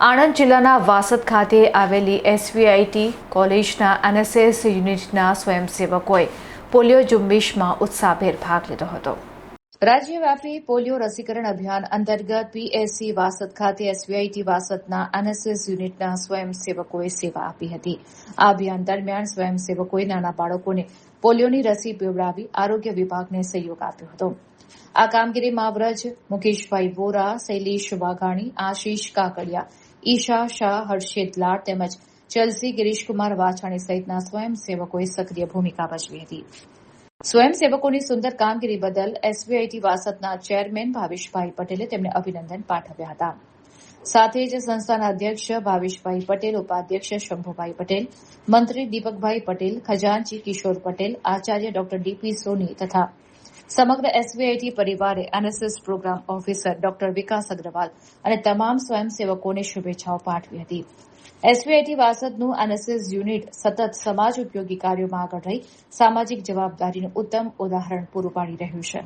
આણંદ જિલ્લાના વાસદ ખાતે આવેલી એસવીઆઈટી કોલેજના એનએસએસ યુનિટના સ્વયંસેવકોએ પોલિયો ઝુંબેશમાં ઉત્સાહભેર ભાગ લીધો હતો. રાજ્યવ્યાપી પોલિયો રસીકરણ અભિયાન અંતર્ગત પીએસસી વાસદ ખાતે એસવીઆઈટી વાસદના એનએસએસ યુનિટના સ્વયંસેવકોએ સેવા આપી હતી. આ અભિયાન દરમિયાન સ્વયંસેવકોએ નાના બાળકોને પોલિયોની રસી પીવડાવી આરોગ્ય વિભાગને સહયોગ આપ્યો હતો. આ કામગીરીમાં વ્રજ મુકેશભાઈ વોરા, શૈલેષ વાઘાણી, આશીષ કાકડિયા, ઈશા શાહ, હર્ષિત લાડ તેમજ ચલસી ગિરીશકુમાર વાછાણી સહિતના સ્વયંસેવકોએ સક્રિય ભૂમિકા ભજવી હતી. સ્વયંસેવકોની સુંદર કામગીરી બદલ એસવીઆઈટી વાસદના ચેરમેન ભાવેશભાઈ પટેલે તેમને અભિનંદન પાઠવ્યા હતા. સાથે જ સંસ્થાના અધ્યક્ષ ભાવેશભાઈ પટેલ, ઉપાધ્યક્ષ શંભુભાઈ પટેલ, મંત્રી દીપકભાઈ પટેલ, ખજાનચી કિશોર પટેલ, આચાર્ય ડોક્ટર ડીપી સોની તથા સમગ્ર એસવીઆઈટી પરિવારે એનએસએસ પ્રોગ્રામ ઓફિસર ડોક્ટર વિકાસ અગ્રવાલ અને તમામ સ્વયંસેવકોને શુભેચ્છાઓ પાઠવી હતી. એસવીઆઈટી વાસદનું એનએસએસ યુનિટ સતત સમાજ ઉપયોગી કાર્યોમાં આગળ રહી સામાજિક જવાબદારીનું ઉત્તમ ઉદાહરણ પૂરું પાડી રહ્યું છે.